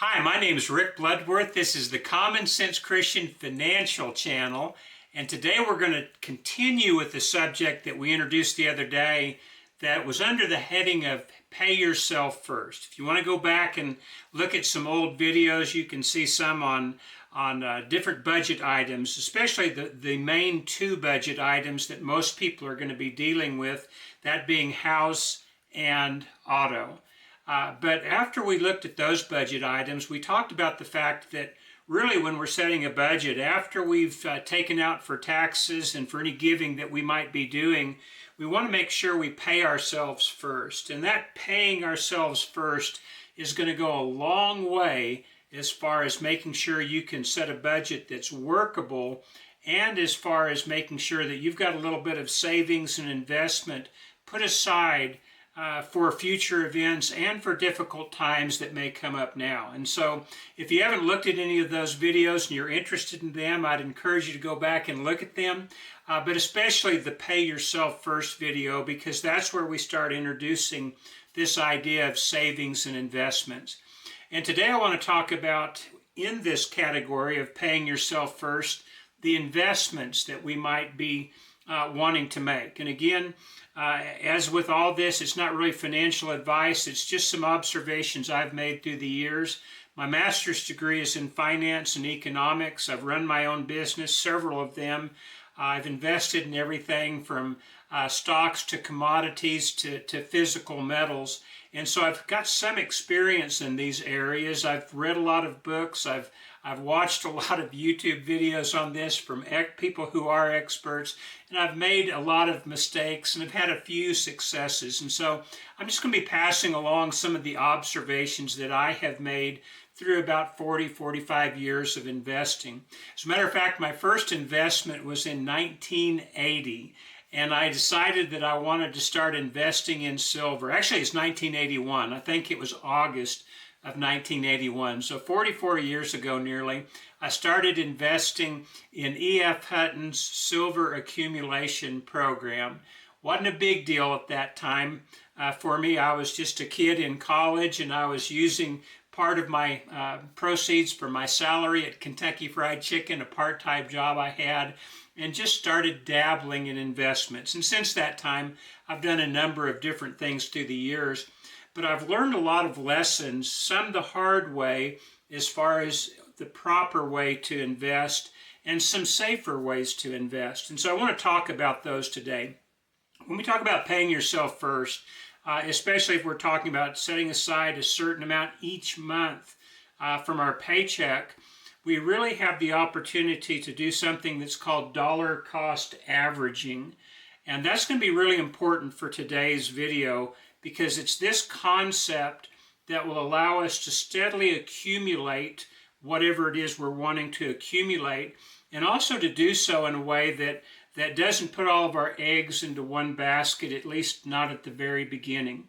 Hi, my name is Rick Bloodworth. This is the Common Sense Christian Financial Channel, and today we're going to continue with the subject that we introduced the other day that was under the heading of Pay Yourself First. If you want to go back and look at some old videos, you can see some on different budget items, especially the main two budget items that most people are going to be dealing with, that being house and auto. But after we looked at those budget items, we talked about the fact that really when we're setting a budget, after we've taken out for taxes and for any giving that we might be doing, we want to make sure we pay ourselves first. And that paying ourselves first is going to go a long way as far as making sure you can set a budget that's workable, and as far as making sure that you've got a little bit of savings and investment put aside for future events and for difficult times that may come up now. And so if you haven't looked at any of those videos and you're interested in them, I'd encourage you to go back and look at them, but especially the Pay Yourself First video, because that's where we start introducing this idea of savings and investments. And today I want to talk about, in this category of paying yourself first, the investments that we might be wanting to make. And again, as with all this, it's not really financial advice. It's just some observations I've made through the years. My master's degree is in finance and economics. I've run my own business, several of them. I've invested in everything from stocks to commodities to physical metals. And so I've got some experience in these areas. I've read a lot of books. I've watched a lot of YouTube videos on this from people who are experts, and I've made a lot of mistakes and I've had a few successes. And so I'm just going to be passing along some of the observations that I have made through about 45 years of investing. As a matter of fact, my first investment was in 1980. And I decided that I wanted to start investing in silver. Actually, it's 1981. I think it was August of 1981. So 44 years ago nearly, I started investing in E.F. Hutton's silver accumulation program. Wasn't a big deal at that time for me. I was just a kid in college, and I was using part of my proceeds for my salary at Kentucky Fried Chicken, a part-time job I had, and just started dabbling in investments. And since that time, I've done a number of different things through the years, but I've learned a lot of lessons, some the hard way as far as the proper way to invest, and some safer ways to invest. And so I want to talk about those today. When we talk about paying yourself first, especially if we're talking about setting aside a certain amount each month from our paycheck, we really have the opportunity to do something that's called dollar cost averaging. And that's going to be really important for today's video, because it's this concept that will allow us to steadily accumulate whatever it is we're wanting to accumulate, and also to do so in a way that doesn't put all of our eggs into one basket, at least not at the very beginning.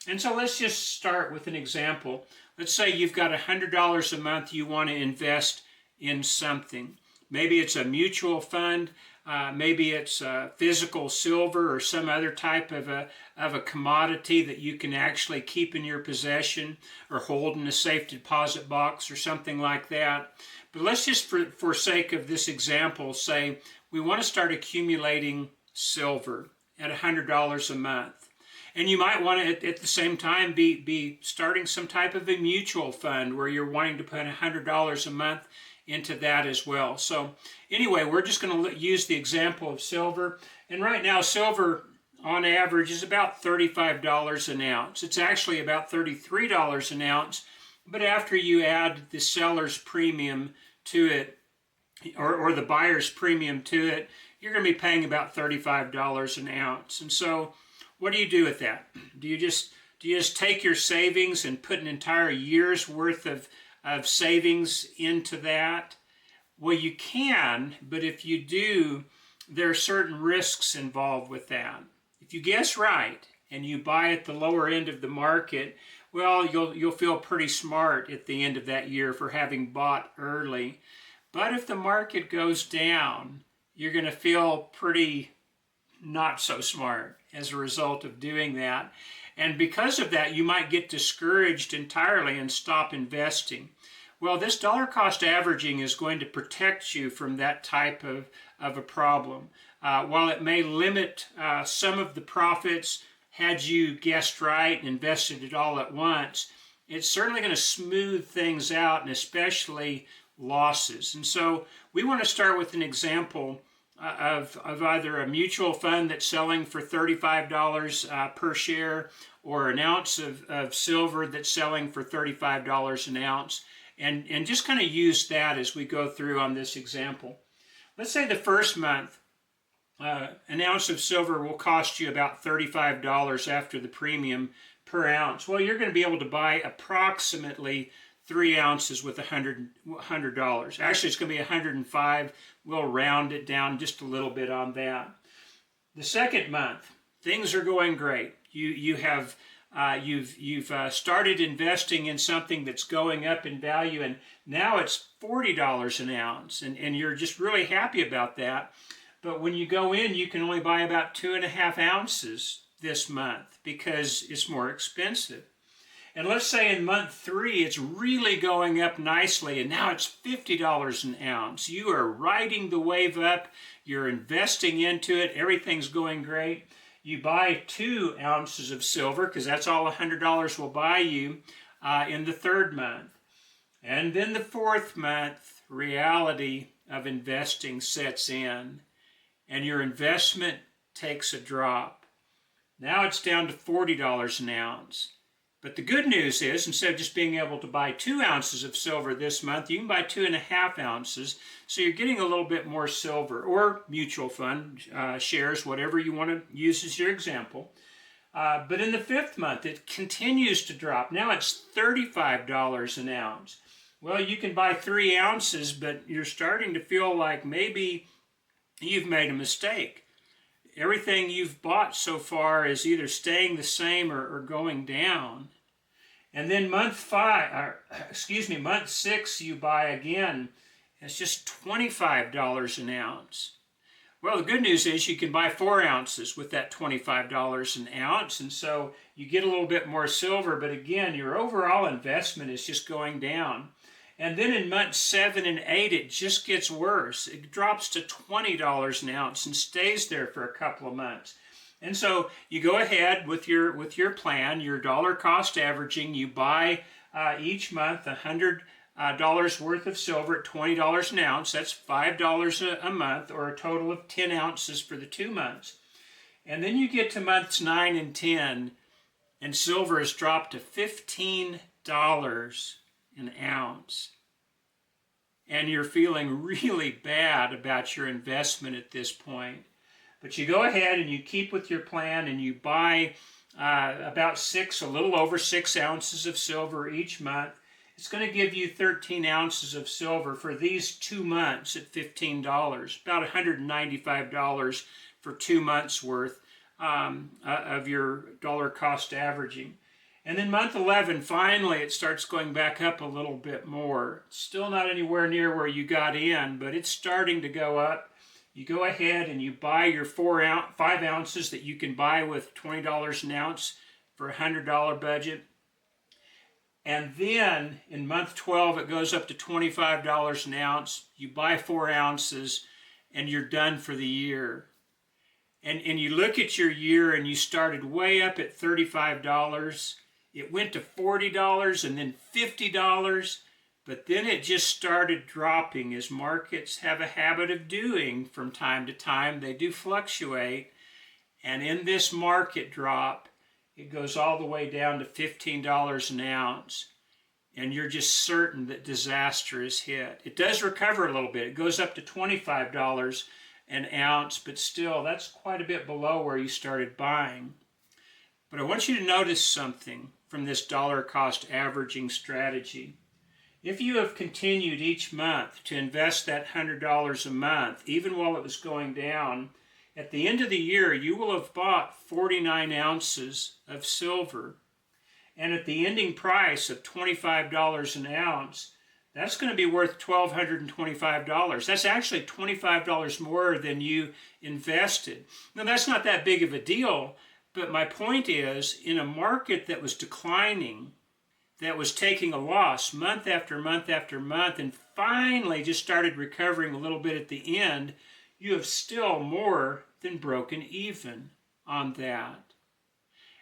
And so let's just start with an example. Let's say you've got $100 a month you want to invest in something. Maybe it's a mutual fund, maybe it's physical silver or some other type of a commodity that you can actually keep in your possession or hold in a safe deposit box or something like that. But let's just, for sake of this example, say we want to start accumulating silver at $100 a month. And you might want to, at the same time, be starting some type of a mutual fund where you're wanting to put $100 a month into that as well. So anyway, we're just going to use the example of silver. And right now, silver on average is about $35 an ounce. It's actually about $33 an ounce. But after you add the seller's premium to it, or the buyer's premium to it, you're going to be paying about $35 an ounce. And so what do you do with that? Do you just take your savings and put an entire year's worth of savings into that? Well, you can, but if you do, there are certain risks involved with that. If you guess right and you buy at the lower end of the market, well, you'll feel pretty smart at the end of that year for having bought early. But if the market goes down, you're going to feel pretty not so smart as a result of doing that. And because of that, you might get discouraged entirely and stop investing. Well, this dollar cost averaging is going to protect you from that type of a problem. While it may limit some of the profits had you guessed right and invested it all at once, it's certainly going to smooth things out, and especially losses. And so we want to start with an example of either a mutual fund that's selling for $35 per share, or an ounce of silver that's selling for $35 an ounce, and just kind of use that as we go through on this example. Let's say the first month, an ounce of silver will cost you about $35 after the premium per ounce. Well, you're going to be able to buy approximately 3 ounces with $100. Actually, it's going to be 105. We'll round it down just a little bit on that. The second month, things are going great. You've started investing in something that's going up in value, and now it's $40 an ounce, and you're just really happy about that. But when you go in, you can only buy about 2.5 ounces this month because it's more expensive. And let's say in month 3, it's really going up nicely, and now it's $50 an ounce. You are riding the wave up. You're investing into it. Everything's going great. You buy 2 ounces of silver, because that's all $100 will buy you in the third month. And then the fourth month, reality of investing sets in, and your investment takes a drop. Now it's down to $40 an ounce. But the good news is, instead of just being able to buy 2 ounces of silver this month, you can buy 2.5 ounces. So you're getting a little bit more silver, or mutual fund shares, whatever you want to use as your example. But in the fifth month, it continues to drop. Now it's $35 an ounce. Well, you can buy 3 ounces, but you're starting to feel like maybe you've made a mistake. Everything you've bought so far is either staying the same or going down. And then month 6, you buy again. It's just $25 an ounce. Well, the good news is you can buy 4 ounces with that $25 an ounce, and so you get a little bit more silver, but again, your overall investment is just going down. And then in months 7 and 8, it just gets worse. It drops to $20 an ounce and stays there for a couple of months. And so you go ahead with your plan, your dollar cost averaging. You buy each month $100 worth of silver at $20 an ounce. That's $5 a month, or a total of 10 ounces for the 2 months. And then you get to months 9 and 10, and silver has dropped to $15 an ounce. And you're feeling really bad about your investment at this point. But you go ahead and you keep with your plan, and you buy about a little over 6 ounces of silver each month. It's going to give you 13 ounces of silver for these 2 months at $15, about $195 for 2 months worth of your dollar cost averaging. And then month 11, finally, it starts going back up a little bit more. Still not anywhere near where you got in, but it's starting to go up. You go ahead and you buy your 5 ounces that you can buy with $20 an ounce for a $100 budget. And then in month 12, it goes up to $25 an ounce. You buy 4 ounces and you're done for the year. And you look at your year, and you started way up at $35. It went to $40 and then $50. But then it just started dropping, as markets have a habit of doing from time to time. They do fluctuate. And in this market drop, it goes all the way down to $15 an ounce. And you're just certain that disaster is hit. It does recover a little bit. It goes up to $25 an ounce, but still, that's quite a bit below where you started buying. But I want you to notice something from this dollar cost averaging strategy. If you have continued each month to invest that $100 a month, even while it was going down, at the end of the year, you will have bought 49 ounces of silver. And at the ending price of $25 an ounce, that's going to be worth $1,225. That's actually $25 more than you invested. Now, that's not that big of a deal, But my point is, in a market that was declining, that was taking a loss month after month after month, and finally just started recovering a little bit at the end, you have still more than broken even on that.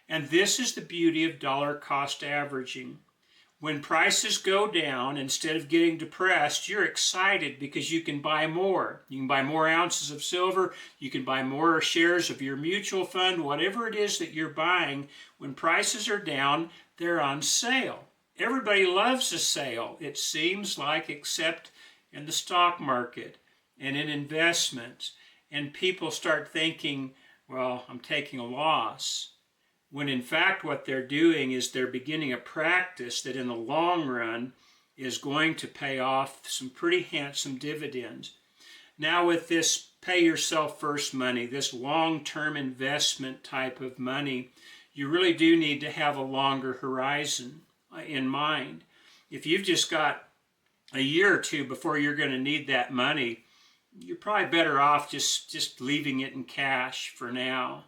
And this is the beauty of dollar cost averaging. When prices go down, instead of getting depressed, you're excited because you can buy more. You can buy more ounces of silver, you can buy more shares of your mutual fund, whatever it is that you're buying. When prices are down, they're on sale. Everybody loves a sale, it seems like, except in the stock market and in investments. And people start thinking, well, I'm taking a loss. When in fact what they're doing is they're beginning a practice that in the long run is going to pay off some pretty handsome dividends. Now with this pay yourself first money, this long-term investment type of money, you really do need to have a longer horizon in mind. If you've just got a year or two before you're going to need that money, you're probably better off just leaving it in cash for now.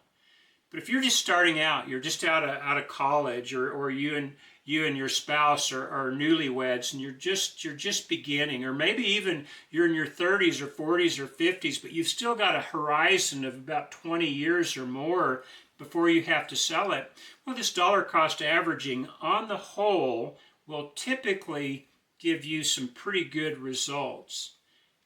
But if you're just starting out, you're just out of college, or you and your spouse are newlyweds, and you're just beginning, or maybe even you're in your 30s or 40s or 50s, but you've still got a horizon of about 20 years or more before you have to sell it. Well, this dollar cost averaging on the whole will typically give you some pretty good results,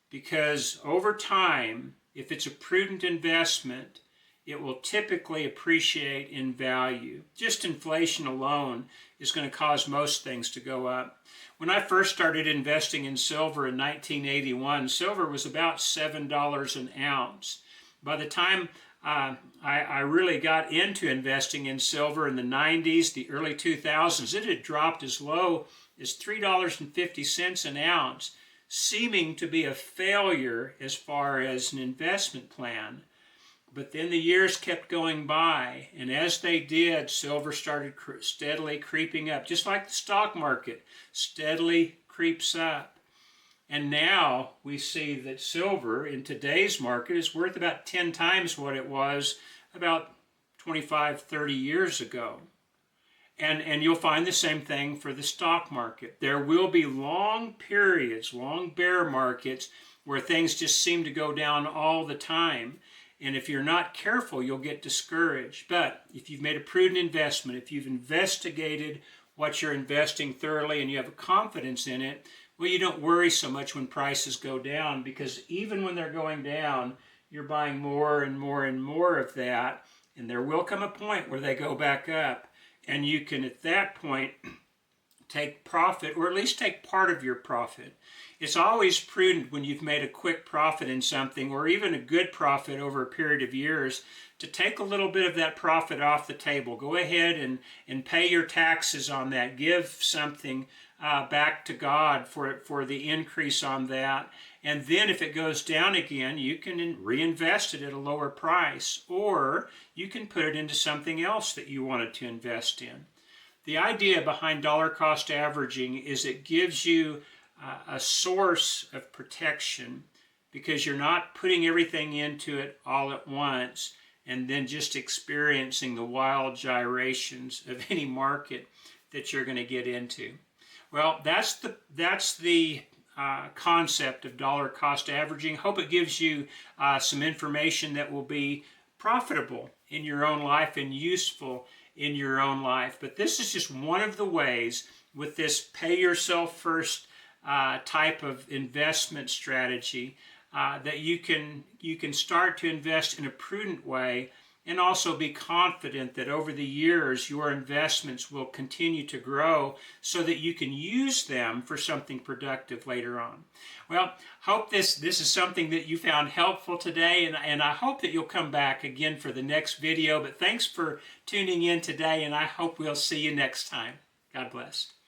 because over time, if it's a prudent investment, it will typically appreciate in value. Just inflation alone is going to cause most things to go up. When I first started investing in silver in 1981, silver was about $7 an ounce. By the time I really got into investing in silver in the 90s, the early 2000s, it had dropped as low as $3.50 an ounce, seeming to be a failure as far as an investment plan. But then the years kept going by, and as they did, silver started steadily creeping up, just like the stock market steadily creeps up. And now we see that silver in today's market is worth about 10 times what it was about 25, 30 years ago. And you'll find the same thing for the stock market. There will be long periods, long bear markets, where things just seem to go down all the time. And if you're not careful, you'll get discouraged. But if you've made a prudent investment, if you've investigated what you're investing thoroughly and you have a confidence in it, well, you don't worry so much when prices go down, because even when they're going down, you're buying more and more and more of that. And there will come a point where they go back up. And you can, at that point, take profit, or at least take part of your profit. It's always prudent when you've made a quick profit in something, or even a good profit over a period of years, to take a little bit of that profit off the table. Go ahead and pay your taxes on that. Give something back to God for the increase on that. And then if it goes down again, you can reinvest it at a lower price, or you can put it into something else that you wanted to invest in. The idea behind dollar cost averaging is it gives you a source of protection, because you're not putting everything into it all at once and then just experiencing the wild gyrations of any market that you're going to get into. Well, that's the concept of dollar cost averaging. Hope it gives you some information that will be profitable in your own life and useful in your own life. But this is just one of the ways, with this pay yourself first type of investment strategy, that you can start to invest in a prudent way, and also be confident that over the years your investments will continue to grow so that you can use them for something productive later on. Well, hope this is something that you found helpful today, and I hope that you'll come back again for the next video. But thanks for tuning in today, and I hope we'll see you next time. God bless.